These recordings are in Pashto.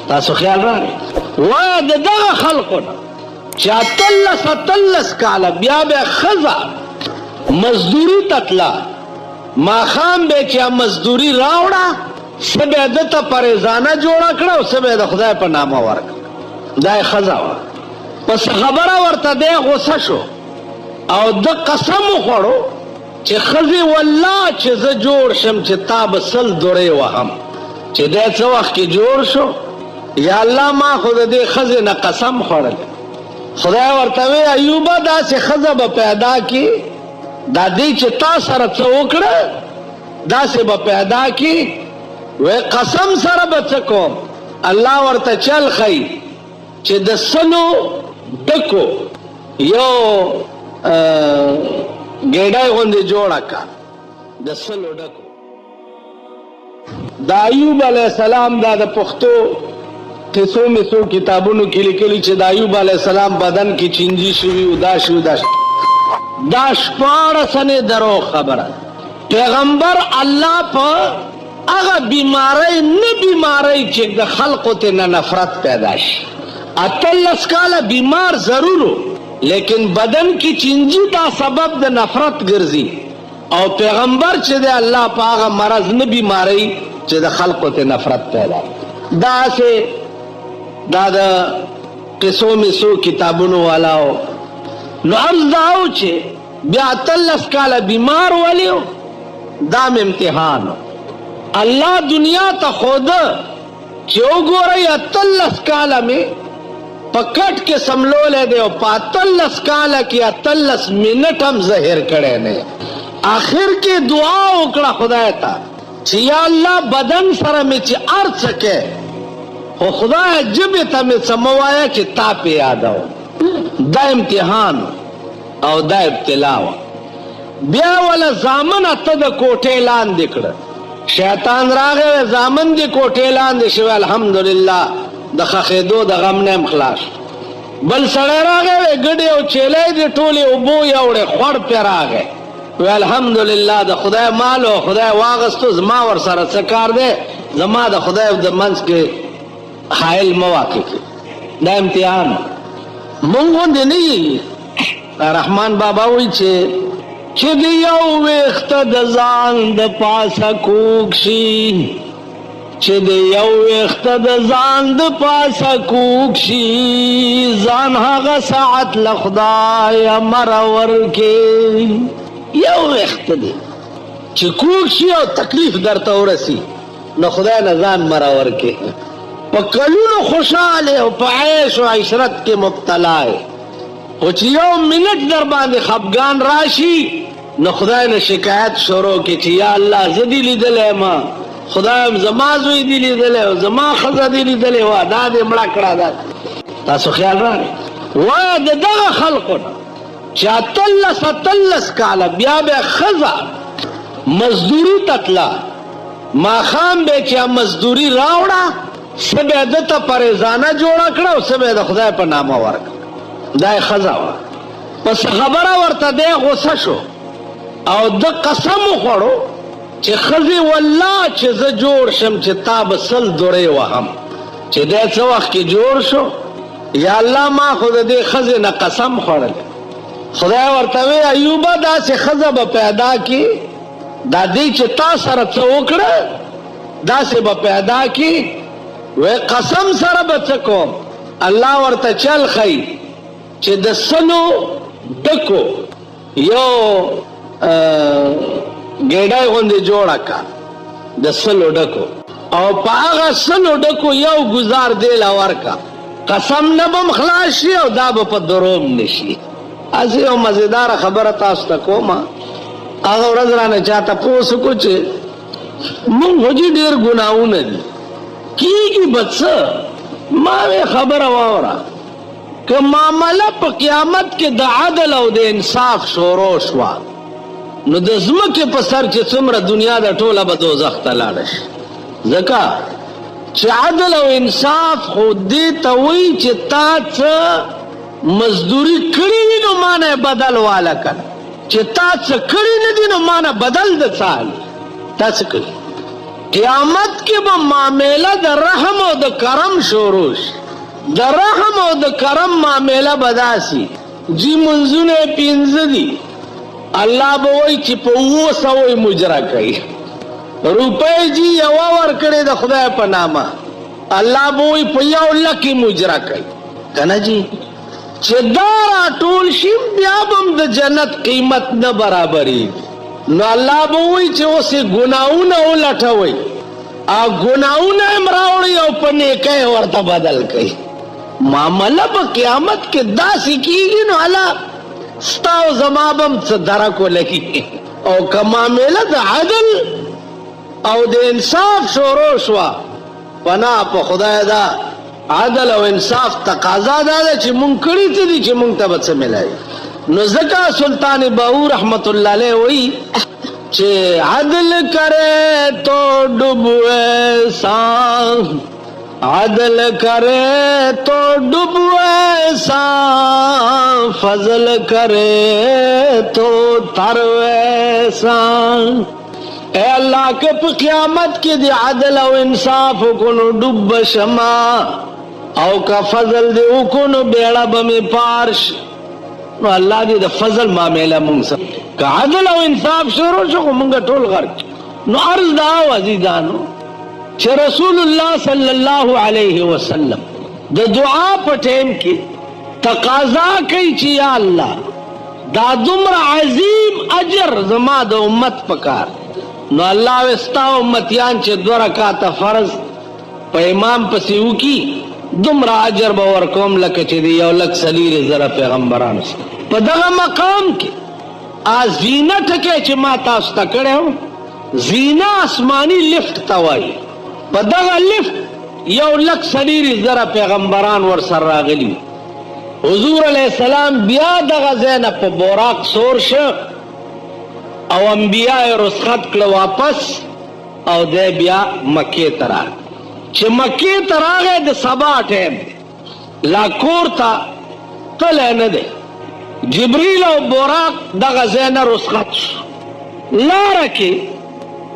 تاسو خیال راغی وای د دغه خلقو چې اتلس کاله بیا به ښځه مزدوري تتله ماښام به چې مزدوري راوړه څه به یې ده ته پریزانه جوړه کړه او څه به یې د خدای په نامه ورکړه. دا یې ښځه وه. پس خبره ورته دی غوسه شو او د قسم وخوړو چې ښځې والله چې زه جوړ شم چې تا به 100 دوړې وهم. چې دی څه وخت کې جوړ شو یا الله ما خو د دې ښځې نه قسم خوړلی. خدای ورته وی ایوبه داسې ښځه به پیدا کړي دا دې چې تا سره څه وکړه داسې به پیدا کړي. وی قسم سره به څه کوم. الله ورته چل ښیي چې د 100 ډکو یو ګیډۍ غوندې جوړه کا د 100 ډکو. د ایوب علیه السلام دا د پښتو قصو مسو کتابونو کې لیکلي چې د ایوب علیه السلام بدن کې چینجی شوي او دا شوي دا 14 درو خبره. پیغمبر الله په هغه بیماری نه بیماری چې د خلقو ته نه نفرت پیدا شي. 18 کاله بیمار ضرورو لیکن بدن کی چینجی دا سبب د نفرت ګرځي او پیغمبر چې د الله په هغه مرض نه بیماری چې د خلقو ته نفرت پیدا. دا سه دا د قصو مسو کتابونو والاو نو عرض داو چې بیا 18 کاله بیمار ولیو. دام امتحان الله دنیا ته خود چې وګورئ 18 کاله میں پکٹ کے سملولے دے او پا 18 کالا کی 18 منٹ ہم ظاہر کرے نے. آخر کے دعا اکڑا خدای تا چی یا اللہ بدن سر میں چی ارد سکے خو خدای جب تا میں سموایا چی تا پہ یادا ہو. دا امتحان او دا ابتلاو. بیا والا زامن اتا دا کوٹے لان دکڑ شیطان راغے زامن دی کوٹے لان دی شوی الحمدللہ د خخېدو د غم نه خلاص. بل سړی راغی ګډې او چیلې دې ټولې اوبو یوړې خوړ پې راغی. وی الحمدلله د خدای مال او خدای واغستو زما ورسره څه کار دی زما د خدای د منځ کې حایل مه واقع کړي. دا امتحان مونږ غوندې نه یي. رحمان بابا وایي چې د یو ویښته د ځان د پاسه کوږ شي چې د یو ویښته د ځان د پاسه کوږ شي ځان هغه ساعت له خدایه مره ورکې. یو ویښته دی چې کوږ شي او تکلیف درته ورسي نو خدای نه ځان مره ورکې. په کلونو خوشحاله او په عیش او عشرت کې مبتلا خو چې یو منټ در باندې خفګان راشي نو خدای نه شکایت شروع کې چې یا الله زه دې لیدلی ما خدایم زما زوی دی لیدلی او زما ښځه دی لیدلی وه دا دې مړه کړه. دا تاسو خیال راغی وایه د دغه خلقو نه چې 18 کاله بیا به ښځه مزدوري تتله ماښام به چې مزدوري راوړه څه به یې ده ته پریزانه جوړه کړه او څه به یې د خدای په نامه ورکړه. دا یې ښځه وه. پس خبره ورته دی غوسه شو او د قسم وخوړو چې ښځې والله چې زه جوړ شم چې تا به 100 دوړې وهم. چې دی څه وخت کې جوړ شو یا الله ما خو د دې ښځې نه قسم خوړلی. خدای ورته وی ایوبه داسې ښځه به پیدا کړي دا دې چې تا سره څه وکړه داسې به پیدا کړي. وی قسم سره به څه کوم. الله ورته چل ښیي چې د 100 ډکو یو ګیډۍ غوندې جوړه کا د 100 ډکو او په هغه 100 ډکو یو ګزار دی له ورکا. قسم نه به خلاص شي او دا به په دروم نشي. از یو مزیدار خبره تاسو ته کومه. هغه ورځ رانه چا تپوس وکړو چې مونږ خو چې ډېر ګناهونه دي کېږي به څه. ما وی خبره واوره که معامله په قیامت کې د عدل او د انصاف شروع شوه نو د ځمکې په سر چې څومره دنیا ده ټوله به دوزخ ته لاړه شي. ځکه چې عدل او انصاف خو دې ته وایي چې تا څه مزدوري کړې وي نو ما نه بدل واله کړه چې تا څه کړي نه دي نو ما نه بدل د څه تا څه کړي قیامت کې به معامله د رحم او د کرم شروع شي. د رحم او د کرم معامله به داسي جی منځونه 15 دي، الله به وایي چې په 200 مجرا کوي. روپۍ جی یوه ورکړې د خدای په نامه، الله به وایي په 1,00,000 مجرا کوي. کنه جی چې دا راټول شي بیا به هم د جنت قیمت نه برابرېږي. نو الله به وایي چې اوس یې ګناهونه ولټوئ او ګناهونه هم راوړئ او په نیکۍ ورته بدل کوي. معامله په قیامت کې داسې کېږي نو الله ستا او زما به هم څه درک ولګي. او که معامله د عدل او د انصاف شروع شوه، پناه په خدای دا عدل او انصاف تقاضا دا ده چې مونږ کړي څه دي چې مونږ ته به څه ملایي. نو ځکه سلطان باہو رحمت اللہ علیہ وی چې عدل کرے تو ڈوبوے سان، عدل کرے تو ڈوبوے سان، فضل کرے تو تروے سان. اے اللہ کے پا قیامت کی دی عدل او انصاف کنو ڈوب شما او کا فضل دی کنو بیڑا بمی پارش. نو الله دې د فضل معامله مونږ سره که عدل او انصاف شروع شو مونږ ټول غرق. نو عرض دا و عزیزانو چې رسول الله صلی الله علیه وسلم د دعا په ټیم کې تقاضا کوي چې یا الله دا دومره عظیم اجر زما د امت پکار. نو الله وستا امتیان چې 2 رکعاته فرض په امام پسې وکي دومره اجر به ورکوم لکه چې د 1,40,000 پیغمبرانو سره. په دغه مقام کې زینه ټکی چې ما تاسو ته کړی و، زینه آسماني لفټ ته وایي. په دغه لفټ 1,40,000 پیغمبران ورسره راغلي. حضور علیه السلام بیا دغه ځای نه په براق سور شه او انبیاء یې رخصت کړه واپس او دی بیا مکې ته راغی. چې مکې ته راغی د سبا ټیم لا کور ته تللی نه دی. جبریل او براق دغه ځای نه رخصت شو. لاره کې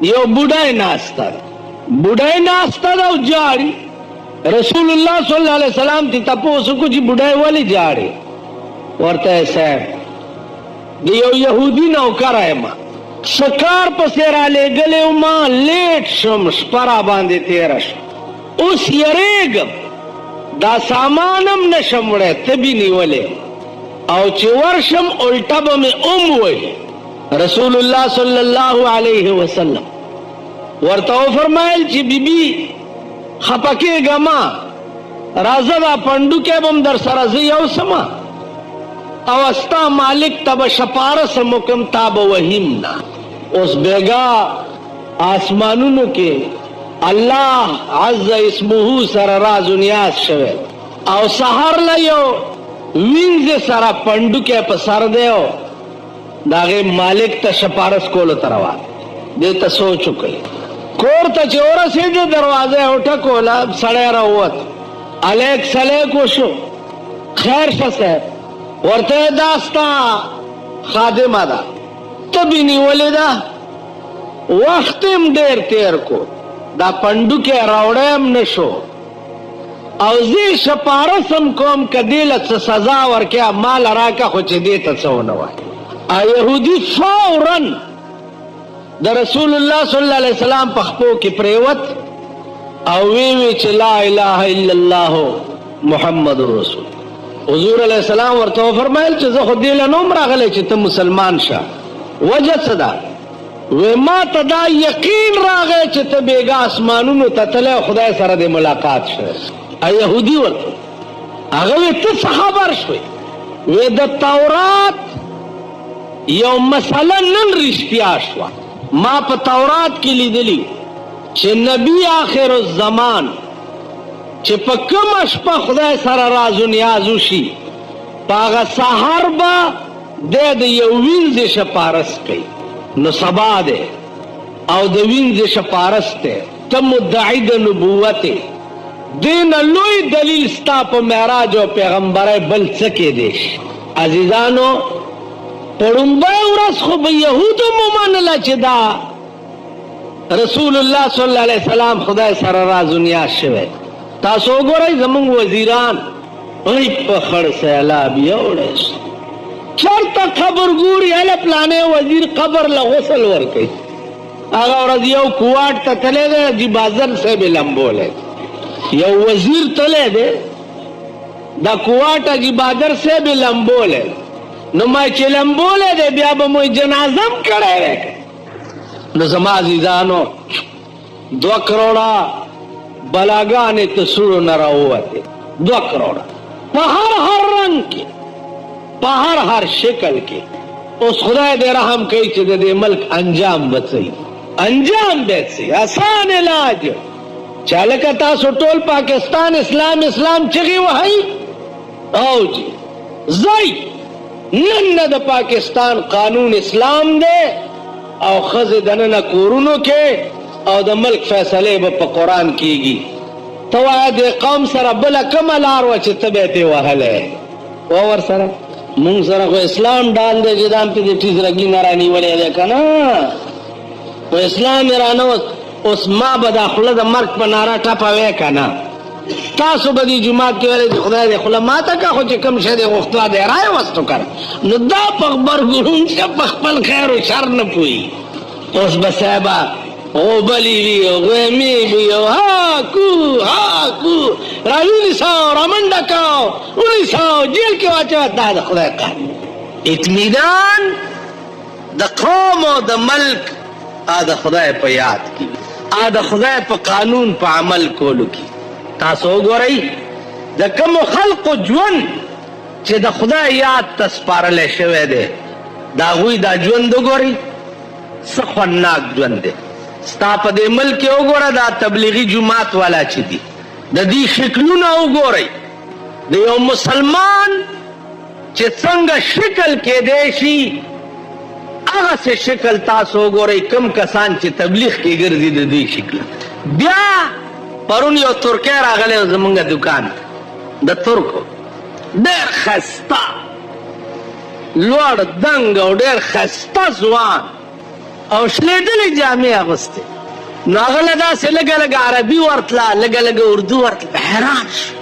یو بوډۍ ناسته ده، بوډۍ ناسته ده او جاړي. رسول الله صلی الله علیه وسلم ته تپوس وکړو چې بوډۍ ولې جاړې؟ ورته صاحب د یو یهودي نوکر یم، ښکار پسې رالېږلی وما، لیټ شم، شپه را باندې تېره شوه، اوس یریږم دا سامان هم نشم وړی، تبې نیولې او چې ورشم الټه به مې ووهي. رسول الله صلی الله علیه وسلم ورته وفرمایل چې بیبي خفه کېږه مه، راځه دا پنډوکی به هم در سره زه یوسمه او ستا مالک ته به شپارسم وکړم تا به وهیم نه. اوس بیګا آسمانونو کې الله عز اسمه سره راز و نیاز شوی او سحر له یو وینځ سره پنډوکی په سر دی او د هغې مالک ته شپارس کولو ته روان. دې ته سوچ وکړئ. کور ته چې ورسېده دروازه یې وټکوله، سړی راووت، الیک سلیک وشو، خیر شه صاحب، ورته دا ستا خادمه ده، تبې نیولې ده، وخت هم ډېر تېر کو، دا پنډوکی راوړی هم نه شو او زه شپارس هم کوم که دې له څه سزا ورکړه مال راکړه خو چې دې ته څه ونه وایي. یهودي فورا د رسول الله صلی الله علیه وسلم په خپو کې پریوت او وی چې لا اله الا الله محمد رسول. حضور علیه السلام ورته فرمایل چې زه خو دې له نوم راغلی چې ته مسلمان شه، وجه څه ده؟ وی ما ته دا یقین راغی چې ته بیګا اسمانونو ته تللی خدای سره دې ملاقات شوی. یهودي ورته هغه وی ته څه خبر شوی؟ وی د تورات یو مسله نن رښتیا شوه. ما په تورات کې لیدلی چې نبی آخر الزمان چې په کومه شپه خدای سره راز و نیاز وشي په هغه سهار به دی د یو وینځې شپارس کوي. نو سبا دی او د وینځې شپارس دی، ته مدعی د نبوت یې، دې نه لوی دلیل ستا په معراج او پیغمبرۍ بل څه کېدی شي. عزیزانو په لومبۍ ورځ خو به یهودو ومنله چې دا رسول الله صلی الله علیه وسلم خدای سره راز نیاز شوه. تاسو وګورئ زمونږ وزیران ای په خړ سیلاب یوړی چرته قبر ګوري هله پلانې وزیر قبر له غسل ورکوي. هغه ورځ یو کوواټ ته تللی دی حاجي بازر صاحب یې لمبولی یو وزیر تللی دی دا کوواټ حاجي بادر صاحب یې لمبولی نو ما چې لمبولی دی بیا به مو جنازه هم کړی دی. نو زما عزیزانو 2 کروڑه بلاګانې ته سوړو نه راووتې 2 کروڑه په هر رنګ کې په هر شکل کې. اوس خدای دې رحم کوي چې د دې ملک انجام بڅي انجام بڅي آسان علاج چالکه تاسو ټول پاکستان اسلام چغي وهي او جی زئی نن د پاکستان قانون اسلام دی او خزه دننه کورونو کې او د ملک فیصله به په قران کېږي. توا د قوم سره بل کوم لار و چې تبه وهله او ور سره مونږ سره خو اسلام ډال دی چې دام په دې ټیز رګی نه رانی وړي ده کنه او اسلام رانو اوس ما به داخله د مرګ په ناره ټپاوي کنه. تاسو به دې جمعه کې ولې خدای دې خلا ماته کا خو چې کم شه دې غوښتلا دې راي وستو کړ نو دا په خبرګون چې په خپل خیر او شر نه پوي. اوس به صاحبہ او بلی وی او غمی وی او ها کو راوی ساو رامنډا کاو ونی ساو جیل کې واچو دا د خدای قانون اطمینان د قوم او د ملک ا د خدای په یاد کې ا د خدای په قانون په عمل کولو کې. تاسو وګورئ د کوم خلقو ژوند چې د خدای یاد تسپارل شوی دی دا غوی دا ژوند وګورئ څه خوندناک ژوند دی. ستا په دې ملک وګوره دا تبلیغي جماعت والا چې دي د دې شکلونه وګورئ د یو مسلمان چې څنګه شکل کېدی شي هغه څه شکل تاسو وګورئ کم کسان چې تبلیغ کې ګرځي د دې شکل. بیا پرون یو ترکی راغلی زمونږ دکان د ترکو ډېر ښایسته لوړ دنګ او ډېر ښایسته ځوان او شلېدلې جامې اغوستې نو هغه له داسې لږه لږه عربي ورتله لږه لږه اردو ورتله حیران شو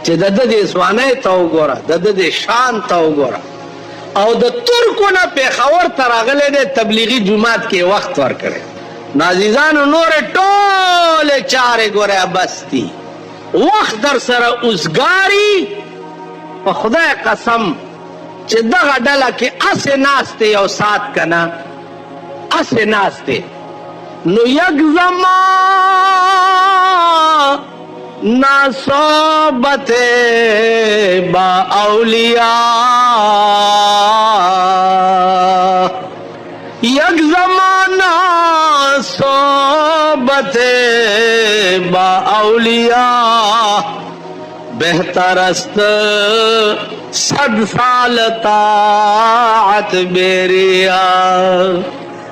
چې د ده دې ځوانۍ ته وګوره د ده دې شان ته وګوره او د ترکو نه پېښور ته راغلی دی تبلیغي جومات کې وخت ورکړی. نو عزیزانو نورې ټولې چارې ګوره بس دي وخت در سره اوسګاري په خدای قسم چې دغه ډله کې هسې ناست دی یو ساعت که نه هسې ناست دی نو یک زمان ناصحبت با اولیاء یک زمان صحبت با اولیاء بہتر است 100 سال طاعت بیریا.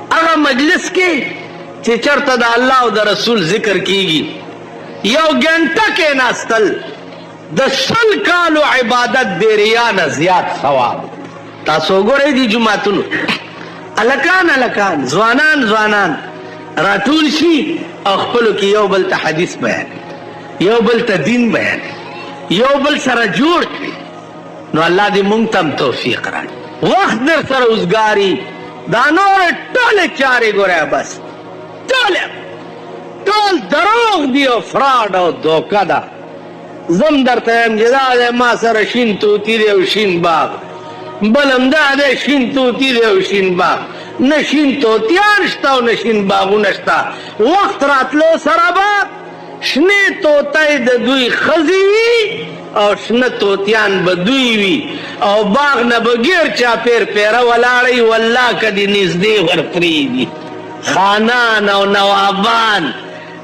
اگر مجلس کی چې چرته د الله او د رسول ذکر کیږي یو غنټه کې ناستل د 100 کالو عبادت بیریا نه زیات ثواب. تاسو ګورئ دي جمعتون الکان ځوانان راټول شي او خپلو کې یو بل ته حدیث بیان یو بل ته دین بیان یو بل سره جوړ کړي. نو الله دې مونږ ته هم توفیق راکړي وخت در سره اوسګاري دا نورې ټولې چارې ګوره بس ټول دروغ دی او فراډ او دوکه ده. زم درته یم چې دا دی ما سره شین توتي دی او شین باغ بل هم دا دی شین توتي دی او شین باغ نه شین توتیان شته او نه شین باغونه شته. وخت راتلو سره به شنې توتی د دوی ښځې وي او شنه توتیان به دوی وي او باغ نه به ګیر چاپېر پیره ولاړئ والله که دې نږدې ور پرېږدي خانان او نوابان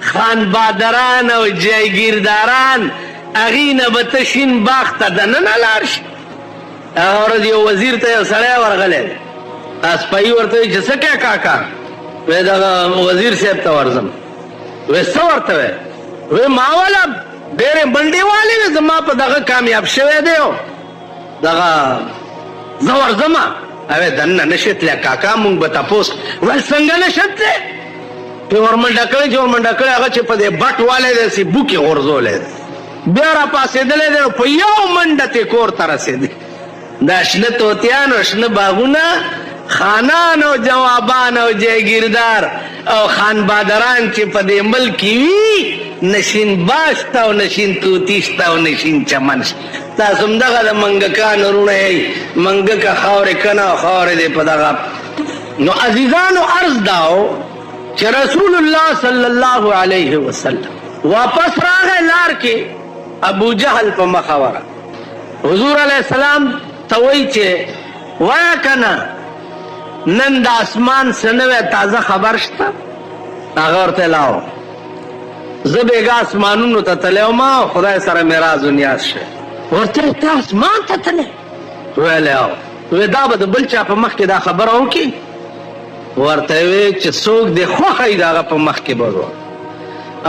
خان بادران او جایگیرداران هغې نه به ته شین باغ ته دننه لاړ شي. هغه ورځ یو وزیر ته یو سړی ورغلی دی اسپایي ورته وایي چې څه کوې کاکا وایي دغه وزیر صاحب ته ورځم وایي څه ورته وایي وایي ما والا ډېرې منډې والې وې زما په دغه کامیاب شوی دی دغه زه ورځمه اوی دننه نشي تللی کاکا مونږ به تپوس ویل څنګه نشم تللی په ورمنډه کړی چې ورمنډه کړی هغه چې په دې بټ والی دی سي بوکې غورځولی دی بیا را پاسېدلی دی په یو منډه تې کور ته رسېدی دا شنه توتیان او شنه باغونه خانان او جوابان او جایگیردار او خان بادران چې په دې ملک کې وي نشین باغ شته او نشین توتي شته او نشین چمن شته تاسو همدغه د منګکانو وروڼه یئ منګکه خاورې کنه او خاورې دی په دغه نو عزیزانو عرض داو چې رسول الله صلی الله علیه وسلم واپس راغی لار کې ابو جهل په مخه ورغی حضور علیه السلام ته وایي چې وایه کنه نن د اسمان څه نوی تازه خبر شته هغه ورته لاو زه بېګا اسمانونو ته تللی وم او خدای سره معراج و نیاز شوی ورته ته اسمان ته تللی ویلی او وی دا به د بل چا په مخ کې دا خبره وکړي ورته وی چې څوک دې خوښه وي د هغه په مخ کې به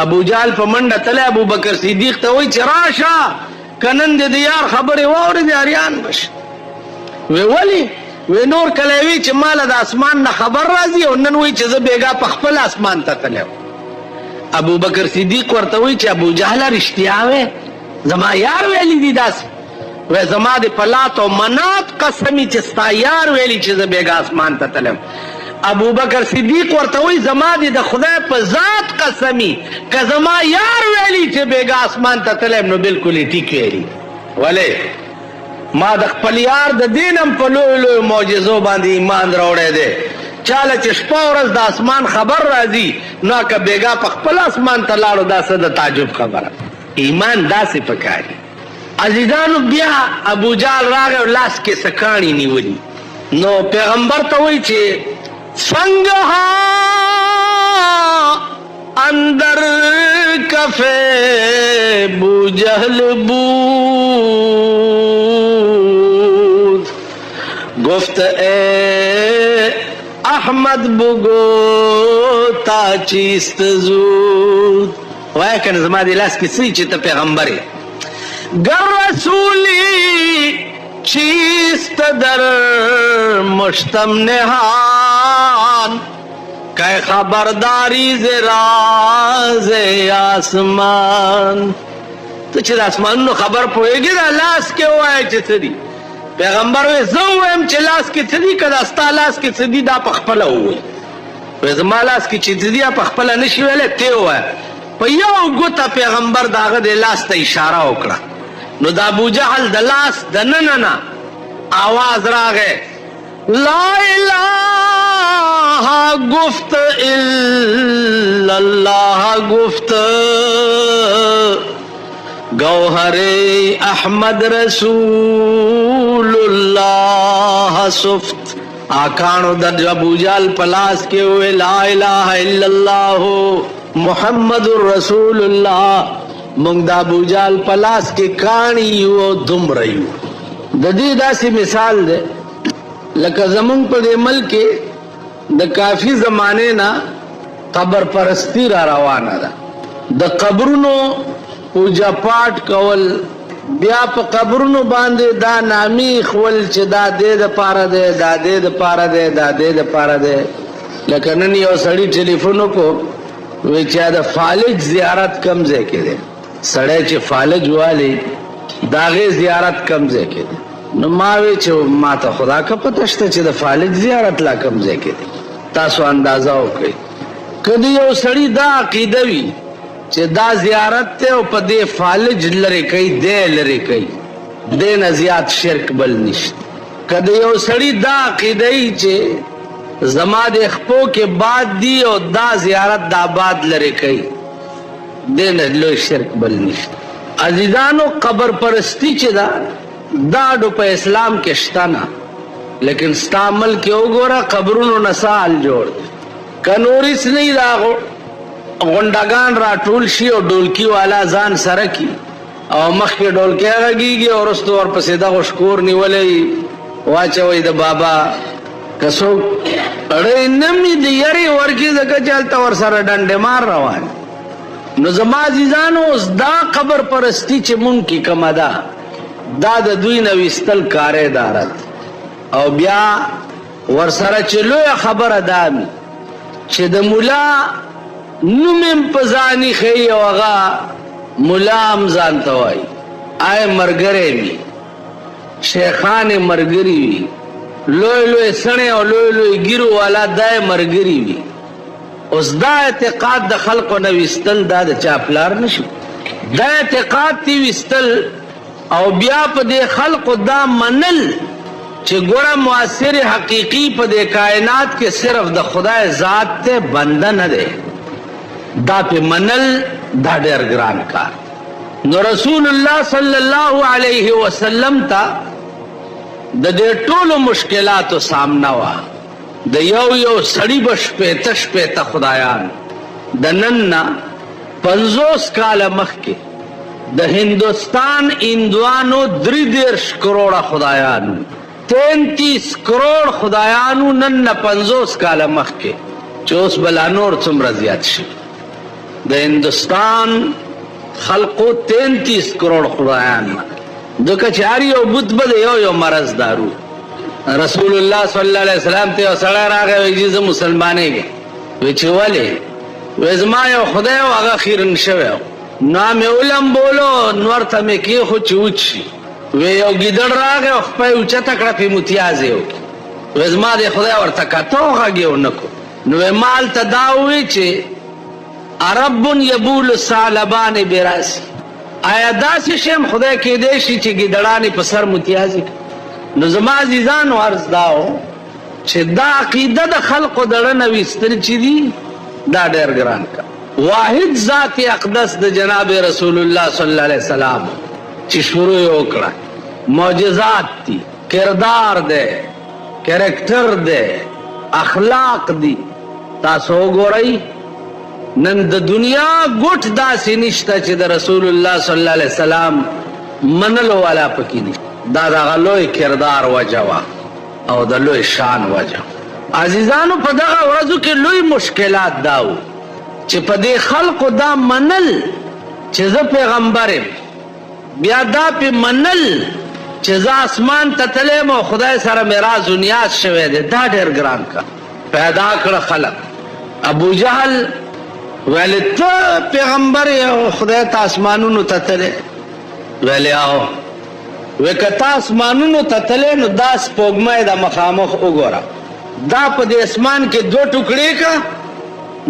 ابو جهل په منډه تللی ابو بکر صدیق ته وایي چې راشه که نن دې د یار خبرې واورېدې اریان بشه وی ولې وی نور کله وی چې ماله د اسمان نه خبر راځي او نن وی چې زه بیګا په خپل اسمان ته تللی ابو بکر صدیق ورته وی چې ابو جهله رښتیا وی زما یار ویلی دي داسې وی زما د په لات او منات قسمي چې ستا یار ویلي چې زه بیګا اسمان ته تلم ابو بکر صدیق ورته وی زما د خدای په ذات قسمي که زما یار ویلي چې بیګا اسمان ته تلم نو بالکل یې ټیک ویلي ولې ما د خپل یار د دینم په لوی لوی معجزو باندې ایمان راوړی دی چاله چې شپه ورځ د اسمان خبر راځي نو که بیګا په خپل اسمان ته لاړو دا څه د تعجب خبره ایمان داسې پکاري عزیزانو بیا ابو جهل راغی او لاس کې څه کاڼي نیولي نو پیغمبر ته وایي چې څنګه اندر کفے ابو جهل بود گفت اے احمد بگو تا چیست زود وای کنه زما دی لاس کې څه چې ته پیغمبر یې گر رسولی چیست در مشتم نهان کہ خبرداری ز راز آسمان ته چې د اسمانونو خبر پوهېږې دا لاس کې ووایه چې څه دي پیغمبر وی زه ووایم چې لاس کې څه دي که دا ستا لاس کې څه دي دا په خپله ووایي وی زما لاس کې چې څه دي په خپله نه شي ویلی ته ووایه په یو ګوته پیغمبر د هغه د لاس ته اشاره وکړه نو د ابو جهل د لاس د ننه نه آواز راغی لا الہ گفت الا اللہ گفت گوہر احمد رسول اللہ صفت آکانو در ابو جہل پلاس کے ہوئے لا الہ الا اللہ محمد رسول اللہ منگ دا ابو جہل پلاس کے کانی یو دم رہیو ددی دا سی مثال دے لکه زمونږ په دې ملک کې د کافی زمانې نه قبر پرستی را روانه ده د قبرونو پوجا پاټ کول بیا په قبرونو باندې دا نامي خول چې دا دې دپاره دی دا دې دپاره دی دا دې دپاره دی لکه نن یو سړي ټلیفون وکړو وایي چې د فالج زیارت کم ځای کې دی سړی چې فالج والي د هغې زیارت کم ځای کې دی نو ما وی چې ما ته خدا کا پته شته چې د فالج زیارت لا کم ځای کې دی تاسو اندازه وکړئ که د یو سړي دا عقیده وي چې دا زیارت دی او په دې فالج لرې کوي دی لرې کوي دې نه زیات شرک بل نشته که د یو سړي دا عقیده وي چې زما د خپو کې باد دی او دا زیارت دا باد لرې کوي دې نه لوی شرک بل نشته عزیزانو قبر پرستی چې دا داډو په اسلام کې شته نه لیکن ستا عمل کې وګوره قبرونو نه سال جوړ که نورس نه دا غونډګان راټول شي او ډولکي والا ځان سره کي او مخکې ډولکی غږیږي او وروسته ورپسې دغه شکور نیولی واچوئ د بابا که څوک اړی نه مې د یرې ورکي ځکه چې هلته ورسره ډنډې مار روان نو زما عزیزانو اوس دا قبر پرستی چې مونږ کې کومه ده دا د دوی نه ویستل کاری دارت او بیا ورسره چې لویه خبره دا وي چې د ملا نومم پزانی خی او هغه ملام ځان ته وایي آی مرګری وي شیخان مرګری وي لوی لوی سڼې او لوی لوی ګیرو والا دای مرګری وي اوس دا اعتقاد د خلقو نه ویستل دا د چا پلار نشو دا اعتقاد تی ویستل او بیا په دې خلقو دا منل چې ګوره مؤثر حقیقی په دې کائنات کې صرف د خدای ذات ته بنده نه دی دا په منل دا ډېر ګران کار نو رسول الله صلی الله علیه وسلم ته د دې ټولو مشکلاتو سامنا وا د یو یو سړی بشپېته شپېته خدایان د نن نه 50 کاله مخکې د هندوستان هندوانو 33 کروڑه خدایانو 33 کروڑ خدایانو نن نه 50 کاله مخکې چې اوس بلا نور څومره زیات شي د هندوستان خلقو 33 کروڑ خدایان دکه چاری او بت بده یو مرض دارو رسول الله صلی الله علیه وسلم ته سره راغی چې زه مسلمانېږم وی چې ولې وی زما یو خدای او هغه خیرن شوی نام علم بولو نور ته مې کې خو چوچی وی یو ګیدړ راغی او خپل اوچته کړه په متیازه وی زما د خدای ورته کاته غږیو نکو نو مال ته دا وی چې عرب یبول ثعلبان براس آیا داسې شم خدای کې دې شي چې ګیدړانې په سر متیازي نو زما عزیزانو عرض داو چې دا عقیده د خلقو دړه نه ویستل چې دي دا ډېر ګران کا واحد ذات اقدس د جناب رسول الله صلی الله علیه وسلم چې شروع وکړه معجزات دي کردار دی کریکٹر دی اخلاق دی تاسو وګورئ نن د دنیا ګوټ داسې نشته چې د رسول الله صلی الله علیه وسلم منلو والا پکې نشته دا د لوی کردار وجه وا او د لوی شان وجه عزیزانو په دغه ورځو کې لوی مشکلات داو چې په دې خلقو دا منل چې زه پیغمبر یم بیا دا په منل چې زه اسمان ته تلم او خدای سره معراج و نیاز شوی دی دا ډېر ګران کا پیدا کړ خلق ابو جهل ویلی ته پیغمبر او خدای ته اسمانونو ته تلې ویلی آو وی که ته اسمانونو ته تلې نو دا سپوږمۍ د مخامخ وګوره دا په دې اسمان کې 2 ټوکړې کا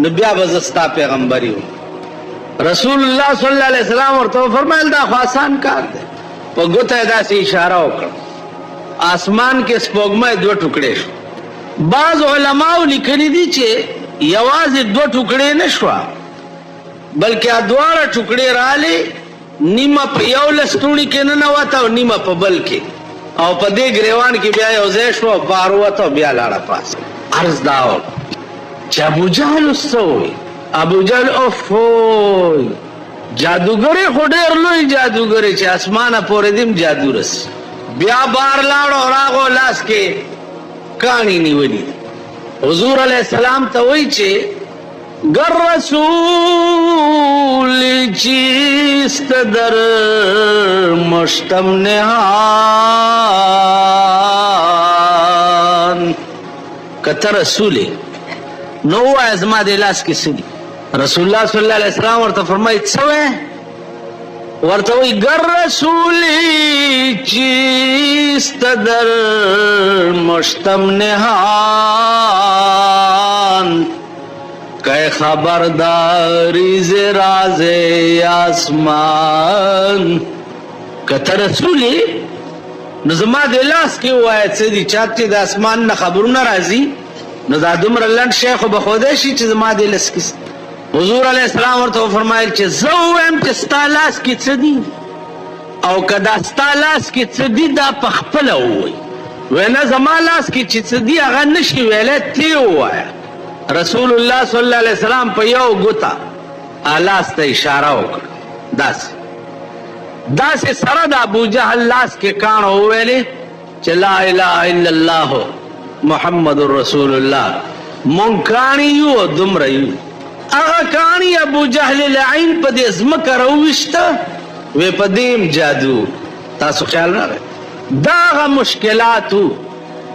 نو بیا به زه ستا پیغمبر یم رسول الله صلی الله علیه وسلم ورته فرمایل دا خو آسان کار دی په ګوته یې داسې اشاره وکړه اسمان کې سپوږمۍ 2 ټوکړې شو بعض علماو لیکلي دي چې یوازې 2 ټوکړې نه شوه بلکې دواړه ټوکړې راغلې نیمه په یو لستوڼي کې ننوته او نیمه په بل کې او په دې ګریوان کې بیا یو ځای شوه بار ووته بیا لاړه پاس عرض دا و چې ابو جهل اوس څه وایي ابو جهل افوی جادوګرې خو ډېر لوی جادوګرې چې اسمانه پورې دیم جادو رسي بیا بار لاړو راغو لاس کې کاڼي نیولي حضور علیہ السلام ته وایي چې گر رسول چیست در مشتم نهان کته رسول نو ازما د لاس کې سړي رسول الله صلی الله علیه وسلم ورته فرمایي څه ورته وایي گر رسول چیست در مشتم نهان کہ خبرداری ز راز آسمان کته رسولی نو زما د لاس کې وایي څه دي چاته د اسمان نه خبرونه راځي نو دا دومره لنډ شیخ به خوده شي چې زما د لاس کې حضور علیہ السلام ورته فرمایل چې زه وایم چې ستا لاس کې څه دي او که دا ستا لاس کې څه دي دا په خپله ووایي وی نه زما لاس کې چې څه دي هغه نشي ویلی تی ووایه رسول الله صلی الله علیه وسلم په یو ګوته لاس ته اشاره وکړه داسې سره د ابو جهل لاس کې کاڼو وویلې چې لا اله الا الله محمد رسول الله مونږ کاڼي یو دومره یو هغه کاڼي ابو جهل لعین په دې ځمکه راوویشته وی په دې جادو تاسو خیال راغی دا هغه مشکلاتو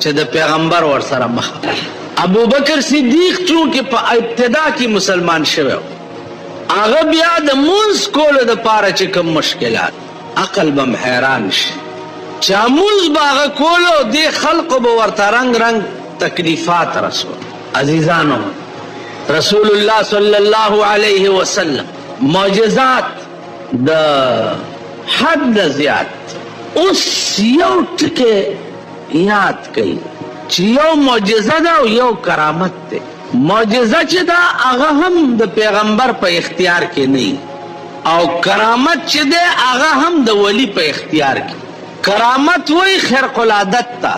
چې د پیغمبر ورسره مخ ابو بکر صدیق چونکه په ابتدا کې مسلمان شوی هغه بیا د مونځ کولو دپاره چې کوم مشکلات عقل بم حیران شي چې مونځ به هغه کولو دې خلقو به ورته رنګ رنګ تکلیفات رسول. عزیزانو رسول الله صلی الله علیه وسلم معجزات د حد زیات. اوس یو ټکی یاد کړئ چې یو معجزه ده او یو کرامت ده. معجزه چې ده هغه هم د پیغمبر په اختیار کې نه او کرامت چې ده هغه هم د ولی په اختیار کې. کرامت وای خرق العادت تا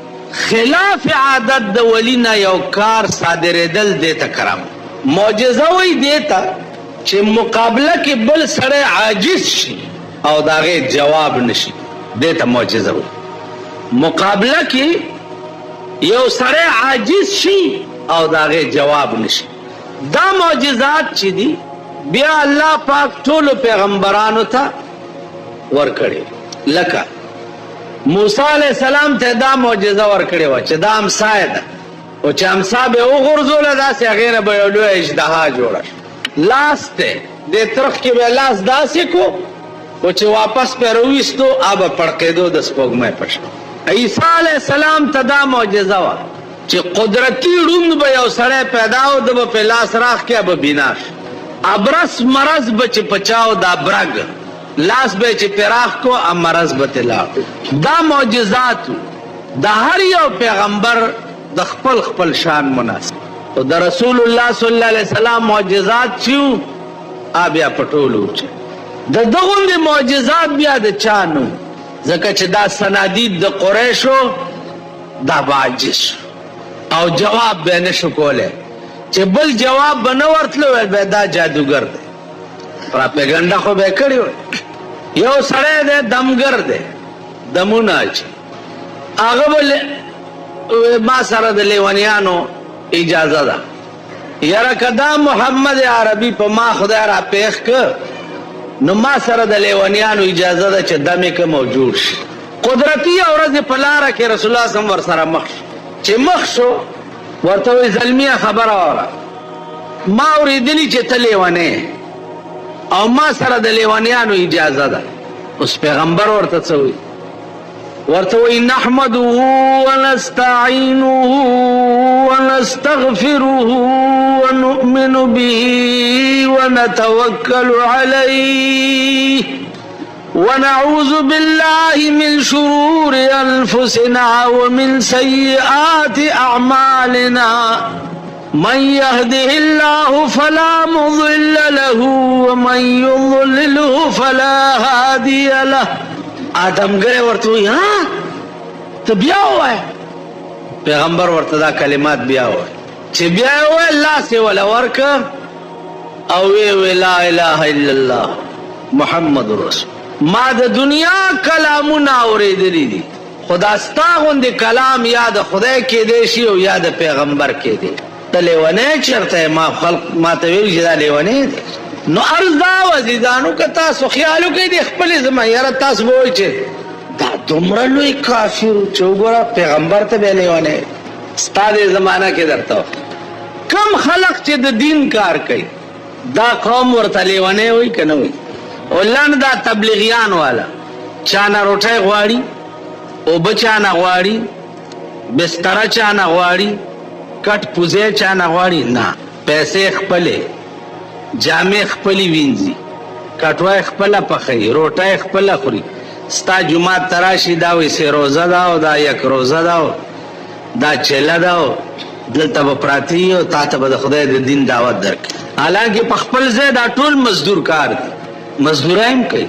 خلاف عادت د ولی نه یو کار صادرېدل دیتا کرامت. معجزه وای دیتا چې مقابله کې بل سره عاجز شي او داغه جواب نشي دیتا معجزه وای. مقابله کې یو سره عاجز شي او داغه جواب نشي. دا معجزات چې دي بیا الله پاک ټول پیغمبرانو ته ورکړي. لکه موسی علیہ السلام ته دا معجزه ورکړې وه چې دا امسا ده او چې امسا به وغورځوله داسې هغې نه به یو لویه اژدها جوړه شوه. لاس دی دې ترخ کې به لاس داسې کو او چې واپس پې راویستو هغه به پړقېدو د سپوږمۍ په شان. عیسی علیہ السلام ته دا معجزه وه چې قدرتي ړوند به یو سړی پیدا و ده به پې لاس راخ کې به بینا شي. ابرس مرض به چې پچاو دا برګ لاس به چې پراخ کو امرض به تلا. دا معجزات د هر یو پیغمبر د خپل خپل شان مناسب او د رسول الله صلی الله علیه وسلم معجزات چې بیا پټولو چې د دغه معجزات بیا د چانو ځکه چې دا سنادید د قریشو دا باجش او جواب به نشو کوله چې بل جواب به نه ورتلو به دا جادوګر دی. پراپګاندا خو به کړی یو سړی دی دمګر دی دمونه اچي هغه به ما سره د لیونیانو اجازه ده یاره که دا محمد عربي په ما خدای را پیښ که نو ما سره د لیونیانو اجازه ده چې دمې که موجود شي. قدرتي ورځې په لاره کې رسول الله صم ورسره مخ شو چې مخ شو ورته وایي زلمیه خبره وره ما اورېدلي چې ته لیونی او ما سره د لیونیانو اجازه ده. اوس پیغمبر ورته څه وایي ورته وایي نحمده ونستعینه ونستغفره ونؤمن به ونتوکل علیه ونعوذ بالله من شرور انفسنا ومن سیئات اعمالنا من يهده الله فلا مضل له ومن يضلله فلا هادي له. آدمګر ورته وایي ها ته بیا ووایه. پیغمبر ورته دا کلمات بیا ووایه چې بیا یې ووایه لاس یې وله ورکه او ویې وی لا اله الا الله محمد رسول. ما د دنیا کلامونه اورېدلي دي خو دا ستا غوندې کلام یا د خدای کېدی شي او یا د پیغمبر کېدی. ته لیونی چېرته ما خلق ما ته ویل چې دا لیونی دی. نو عرض دا و عزیزانو که تاسو خیال وکړئ د خپلې زما یاره تاسو به وایئ چې دا دومره لوی کافر چې وګوره پیغمبر ته بیا لیونی ستا دې زمانه کې درته کم خلق چې د دین کار کوي دا قوم ورته لیونی وایي که نه وایي. ولن دا تبلیغیان والا چانه روټۍ غواړي اوبه چانه غواړي بستره چانه غواړي کټ پوزې چانه غواړي نه پیسې خپلې جامې خپلې وینځي کټوای خپله پخوي روټۍ خپله خوري. ستا جومات ته راشي دا وایي سې روزه ده او دا یک روزه ده دا چله ده دلته به پراته وي او تا ته به د خدای د دین دعوت درکړي. حالانکه په خپل ځای دا ټول مزدور کار دی مزدوری هم کوي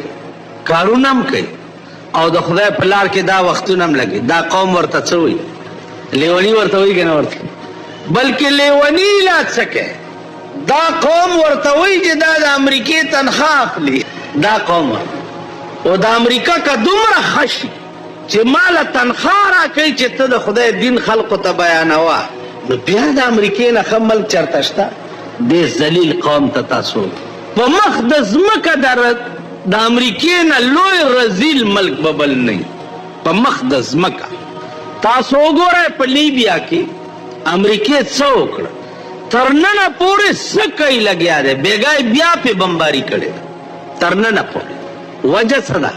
کارونه هم کوي او د خدای په لار کې دا وختونه هم لګي. دا قوم ورته څه وایي لیوني ورته وایي که نه ورته بلکې لیوني لا څه کوي. دا قوم ورته وایي چې دا د امریکې تنخواه اخلي. دا قوم او د امریکا که دومره ښه شي چې ماله تنخواه راکوي چې ته د خدای دین خلقو ته بیانوه نو بیا د امریکې نه ښه ملک چېرته شته. دې ذلیل قوم ته تاسو په مخ د ځمکه د امریکې نه لوی رذیل ملک به بل نه په مخ د ځمکه. تاسو وګورئ په لیبیا کې امریکې څه وکړه تر ننه پورې څه کوي لګیا دی بیګای بیا پې بمباري کړې ده تر ننه پورې وجه څه ده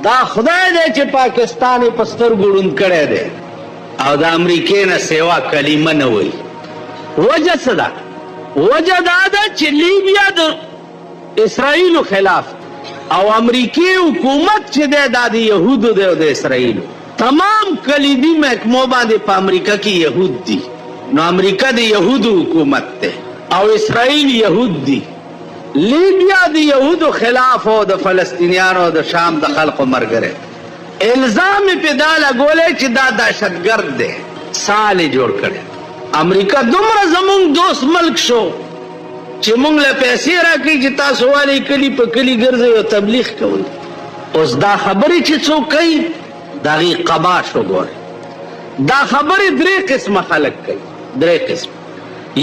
دا خدای دی چې پاکستان یې په سترګو ړوند کړی دی او د امریکې نه سیوا کلمه نه وایي وجه څه ده وجه دا ده چې لیبیا د اسرائیلو خلاف او امریکې حکومت چې دی دا د یهودو دی او د اسرائیلو تمام کلیدي محکمو باندې په امریکا کې یهود دي نو امریکا د یهودو حکومت دی او اسرائیل یهود دي لیبیا د یهودو خلاف او د فلسطینیانو او د شام د خلقو ملګری الزام یې پې دا لګولی چې دا دهشتګرد دی سال یې جوړ کړی امریکا دومره زمونږ دوست ملک شو چې مونږ له پیسې راکوي چې تاسو والئ کلي په کلي ګرځئ او تبلیغ کوئ اوس دا خبرې چې څوک کوي د هغې قباش وګورئ دا خبرې درې قسمه خلک کوي درې قسمه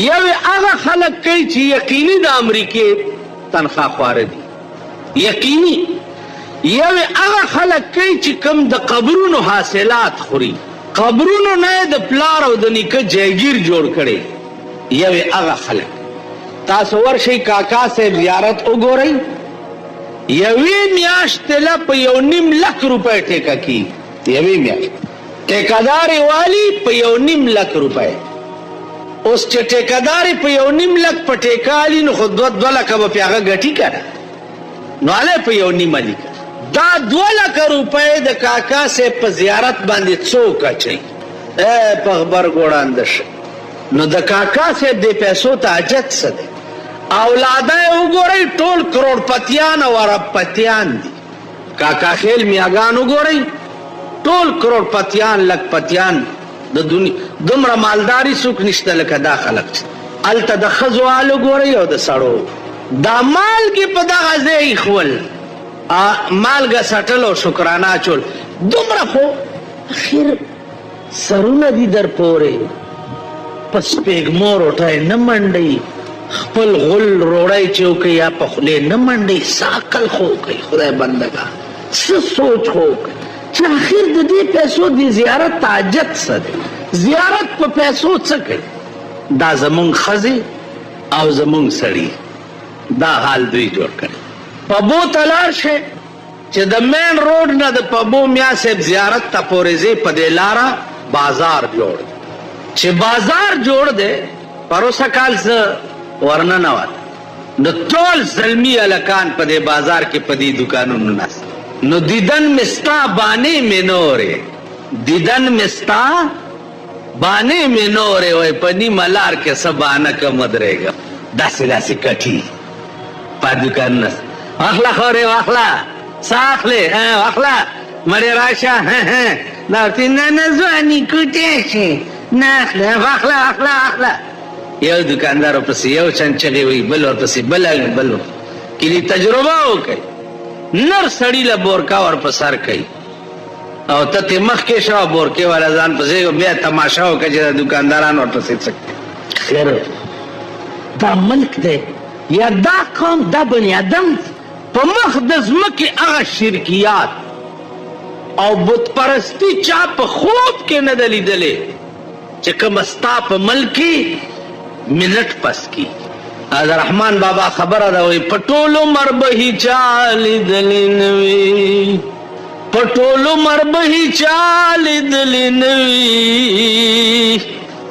یو هغه خلک کوي چې یقیني د امریکې تنخواه خواره دي یقیني یو هغه خلک کوي چې کوم د قبرونو حاصلات خوري قبرونو نه د پلار او د نیکه جایگیر جوړ کړي یو هغه خلک تاسو ورشئ کاکا صاحب زیارت وګورئ یوې میاشتې له په 1.5 لک روپۍ ټیکه کېږي یوې میاشتې ټیکهدار یې والي په 1.5 لک روپۍ اوس چې ټیکهدار یې په 1.5 لک په ټیکه والي نو خو 2 لکه به پې هغه ګټي که نه نو هلی په 1.5 لیکه دا 2 لکه روپۍ د کاکا صاحب په زیارت باندې څوک اچوي په غبرګ وړاندې شي نو د کاکا صاحب د پیسو ته حاجت څه دی اولاده یې وګورئ ټول کروڑپتیان او اربپتیان دي کاکا خیل میاګان وګورئ ټول کروڑپتیان لکپتیان د دنیا دومره مالداري څوک نشته لکه دا خلک هلته د ښځو حال وګورئ او د سړو دا مالګې په دغه ځای ایښول مالګه سټل او شکرانه اچول دومره خو اخر سرونه دي در پورې په سپېږمو روټۍ نه منډئ خپل غل روړی چې وکړئ یا په خولې نه منډئ څه عقل خو وکړئ خدای بندګان څه سوچ خو وکړئ چې اخر د دې پیسو د زیارت ته حاجت څه دی زیارت په پیسو څه کوي دا زمونږ ښځې او زمونږ سړي دا حال دوی جوړ کړي پبو ته لاړ شئ چې د مین روډ نه د پبو میا صاحب زیارت ته پورې ځې په دې لاره بازار جوړ دی چې بازار جوړ دی پروسه کال څه ورننوت نو ټول زلمي هلکان په دې بازار کې په دې دوکانونو ناست نو دیدن مستا بانے میں نورے دیدن مستا بانے میں نورے وی پنی ملار کے سبانا کا مدرے گا داسی داسی کٹھی پا دکان نس واخلا خورے واخلا ساخلے واخلا مرے راشا دارتی ننزوانی کٹیشی ناخلا واخلا واخلا واخلا یو دکاندارو پسی یو چند چگی وی بلور پسی بلو کلی تجربه ہو کئی نر سړی له بورکا ور په سر کوي او ته تې مخکې شو بورکې والا ځان پسې بیا تماشا وکړه چې د دکانداران ورپسې څه خیر دا ملک دی یا دا قوم دا بني ادم په مخ د ځمکې هغه شرکیات او بت پرستی چا په خوب کې نه ده لیدلې چې کومه ستا په ملک کې منټ پس کی رحمان بابا خبره ده وی پټولو مربهی چالی دلینوی پټولو مربهی چالی دلینوی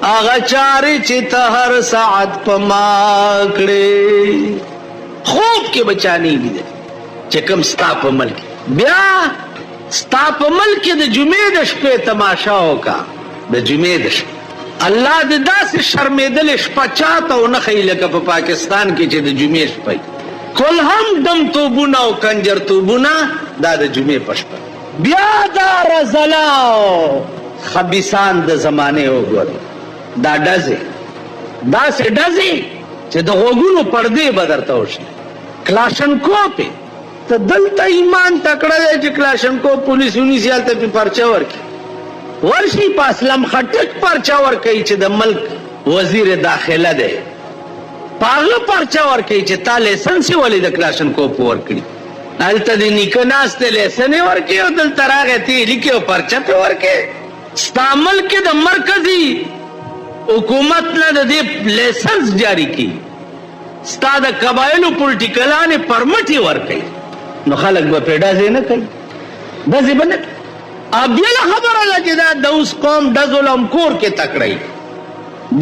آغا چاری چی تا هر ساعت پا ماکڑی خوب کے بچانی بھی دے چکم ستا پا ملک بیا ستا پا ملک دا جمعه دش پہ تماشاو کا دا جمعه دش الله د داسې شرمېدلې شپه چاته ونه ښیي لکه په پاکستان کې چې د جمعې شپه کل هم دم توبونه او کنجر توبونه دا د جمعې په شپه بیا دا رزلاو خبیثان د زمانې وګورئ دا ډزې داسې ډزې چې د غوږونو پردې به درته وشي کلاشنکوپ یې ته دلته ایمان تکړه دی چې کلاشنکوپ پولیس ونیسي هلته پې پرچه ورکړي ورشي په اسلم خټک پرچا ورکوي چې د ملک وزیر داخله دی په هغه پرچا ورکوي چې تا لیسنس یې ولې د کلاشنکوپ ورکړي هلته د نیکه ناست دی لیسن یې ورکوي او دلته راغی ته یې لیکي او پرچه پې ورکوي ستا ملک کې د مرکزي حکومت نه د دې لایسنس جاری کی ستا د قبایلو پولیټیکلانې پرمټ یې ورکوي نو خلک به پې ډزې نه کوي ډزې به نه کوي. بله خبره ده چې دا د اوس قوم ډزو له هم کور کې تکړی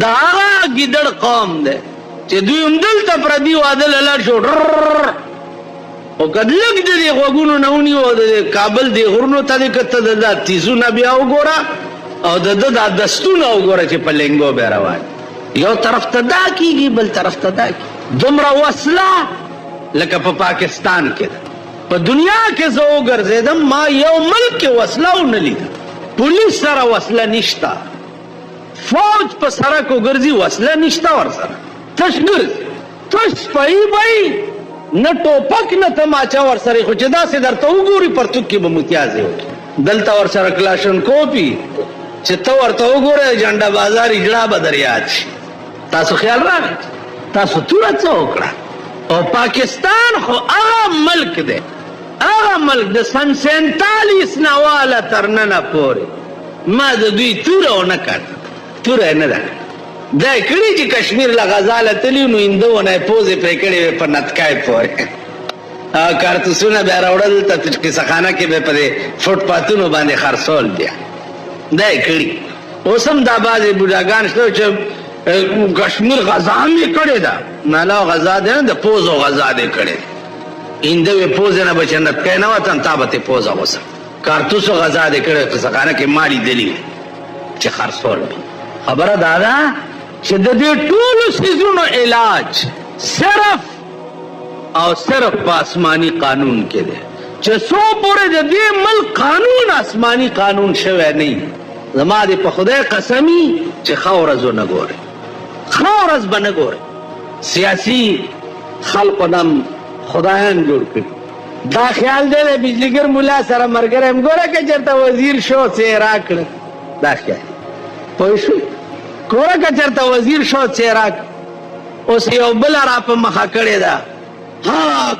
دا هغه ګیدړ قوم دی چې دوی همدلته پردي واده له لاړ شو او که لږ د دې غوږونو نه ونیو د کابل دې غرونو ته دې که ته د دا تیزونه بیا وګوره او د ده دا دستونه وګوره چې په لنګو بیا روان یو طرف ته دا کېږي بل طرف ته دا کېږي. دومره وسله لکه په پاکستان کې ده. په دنیا کې زه وګرځېدم ما یو ملک کې وسله ونه لیده. پولیس سره وسله نشته فوج په سړک وګرځي وسله نشته ورسره تش ګرځي تش سپهي به نه ټوپک نه تماچه ورسره خو چې داسې درته وګوري پرتوک کې به متیازې وکړي. دلته ورسره کلاشنکوپي چې ته ورته وګورې جنډه بازار اجړه به در یاد شي. تاسو خیال راغی تاسو توره څه وکړه. او پاکستان خو هغه ملک دی هغه ملک د سن 47 نه واله تر ننه پورې ما د دوی توره ونه کړه توره یې نه ده دا یې کړي چې کشمیر له غزاله تلي نو هندوونه یې پوزې پرې کړې وې په نتکای پورې کارتوسونه بیا راوړل ته قصهخانه کې به په دې فوټپاتونو باندې خرڅول بیا دا یې کړي. اوس هم دا بعضې بوډاګان شته چې کشمیر غزا هم یې کړې ده نالا غزا دی نه د پوزو غزا دی کړې هنده وې پوزې نه به چې نتکی نه وتن تا به تې پوزه اوسه کارتوسو غزا دی کړې قصهخانه کې ما لیدلي چې خرڅول خبره دا ده چې د دې ټولو څیزونو علاج صرف او صرف په آسماني قانون کې دی چې څو پورې د دې ملک قانون آسماني قانون شوی نه زما دې په خدای قسمي چې ښه ورځ ونه ګورې ښه ورځ به نه ګورې. سیاسي خلقو نم خدایان جوړ کړي دا خیال دی د بجلیګر ملا سره ملګری یم ګوره که چېرته وزیر شو څه راکړه دا خیال پوه شوې ګوره که چېرته وزیر شو څه راکړه اوس یو بله را په مخه کړې ده ها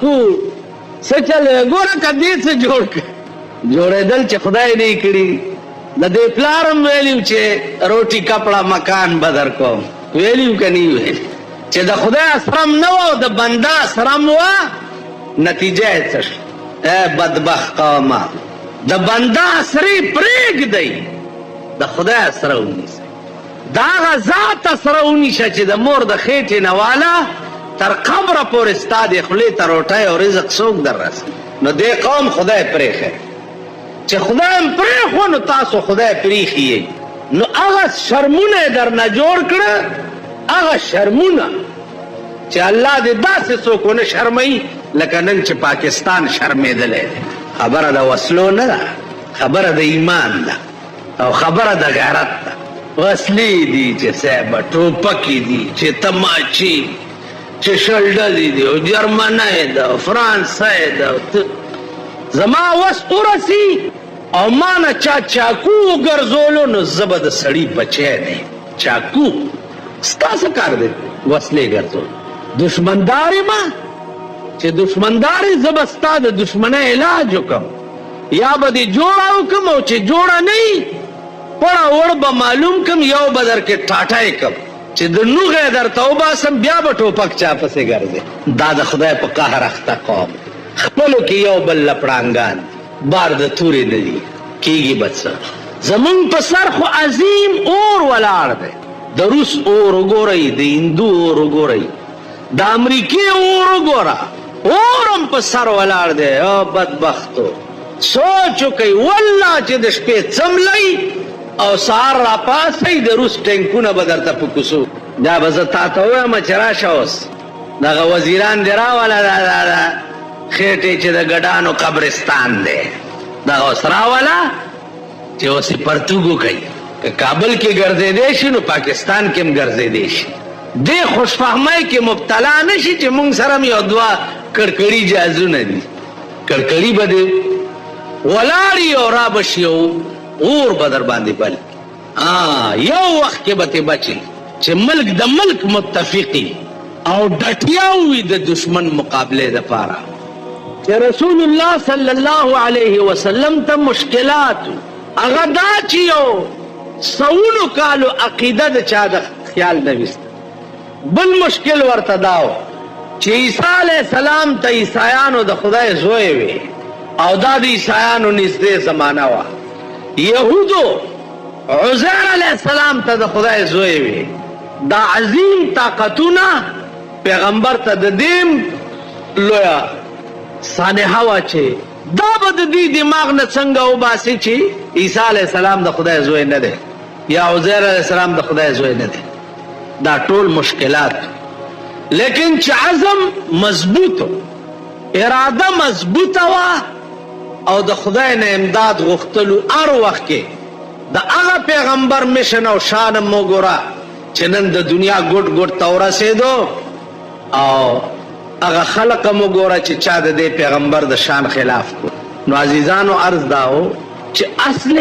کو څه چل ګوره که دې څه جوړ کړ جوړېدل چې خدای نه یې کړي د دې پلار هم ویلي چې روټي کپړه مکان به در کوم ویلي که نه ویلي چې د خدای اسرم نه و د بنده اسرم وه نتیجه یې څه شوه بدبخت قومه د بنده اسرې پرېږدئ د خدای اسره ونیسئ د هغه ذات اسره ونیسه چې د مور د خېټې نه واله تر قبره پورې ستا د خولې ته روټۍ او رزق څوک در رسوي نو دې قوم خدای پرېښی چې خدای هم پرېښو نو تاسو خدای پرېښي نو هغه شرمونه یې درنه جوړ کړه هغه شرمونه چې الله دې داسې څوک ونه شرموي لکه نن چې پاکستان شرمېدلی دی. خبره د وسلو نه ده خبره د ایمان ده او خبره د غیرت ده. وسلې دي چې صاحبه ټوپکې دي چې تماچې چې شلډلې دي او جرمنۍ ده او فرانسۍ ده زما وس ورسي او ما نه چا چاکو وګرځولو نو زه به د سړي بچی دی چاکو ستا څه کار دی وسلې ګرځول دشمندار ما چې دشمندار یې زه به ستا د دشمنۍ علاج وکړم یا به دې جوړه وکړم او چې جوړه نه وي پړه وړ به معلوم کړم یو به درکې ټاټی کړم چې د نوغې درته وباسم بیا به ټوپک چا پسې ګرځې. دا د خدای په قهر اخته قوم خپلو کې یو بل لپړانګان بار د تورې نه دي کېږي به څه. زمونږ په سر خو عظیم اور ولاړ دی د روس اور وګورئ د هندو اور وګورئ د امریکې اور وګوره اور هم په سر ولاړ دی. او بدبختو سوچ وکئ والله چې د شپې څملئ او سهار راپاسئ د روس ټینکونه به درته په کوڅو دا به زه تا ته ووایم چې راشه اوس دغه وزیران دې راوله دا خېټې چې د ګډانو قبرستان دی دغه اوس راوله چې اوس یې پرتوګ وکئ که کابل کې ګرځېدی شي نو پاکستان کې هم ګرځېدی شي دې خوشفهمۍ کې مبتلا نه شي چې مونږ سره هم یو دوه کړکړي جهازونه دي کړکړي به دې ولاړي او را به شي اور به در باندې بل یو وخت کې به تې بچي چې ملک د ملک متفقي او ډټیا وي د دشمن مقابلې دپاره چې رسول الله صلی الله علیه وسلم ته مشکلات هغه دا چې یو سونو کالو عقیده د چا د خیال نه وست. بل مشکل ورته داو چې عیسی علیه السلام ته عیسایانو د خدای زوی وي او دا د عیسایانو نږدې زمانه وه. یهودو عزیر علیه السلام ته د خدای زوی وي. دا عظیم طاقتونه پیغمبر ته د دې لویه سانحه وه چې دا به د دې دماغ نه څنګه وباسي چې عیسی علیه السلام د خدای زوی نه دی یا عزیر علیه السلام د خدای زوی نه دی. دا ټول مشکلات، لیکن چې عزم مضبوط اراده مضبوطه وه او د خدای نه امداد غوښتلو هر وخت کې د هغه پیغمبر مشن او شان مو ګوره چې نن د دنیا ګوټ ګوټ ته ورسېدو او هغه خلق مو ګوره چې چا د دې پیغمبر د شان خلاف کو. نو عزیزانو عرض داو چې اصل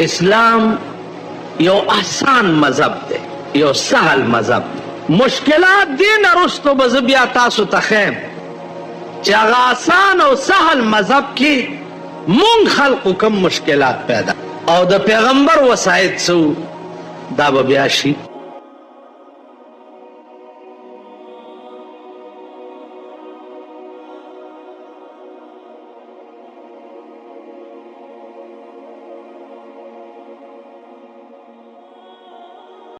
اسلام یو آسان مذهب دی، یو سهل مذهب. مشکلات دې نه رستو به زه بیا تاسو ته ښیم چې هغه آسان او سهل مذهب کې مونږ خلقو کم مشکلات پیدا او د پیغمبر وسایط څه دا به بیا شي.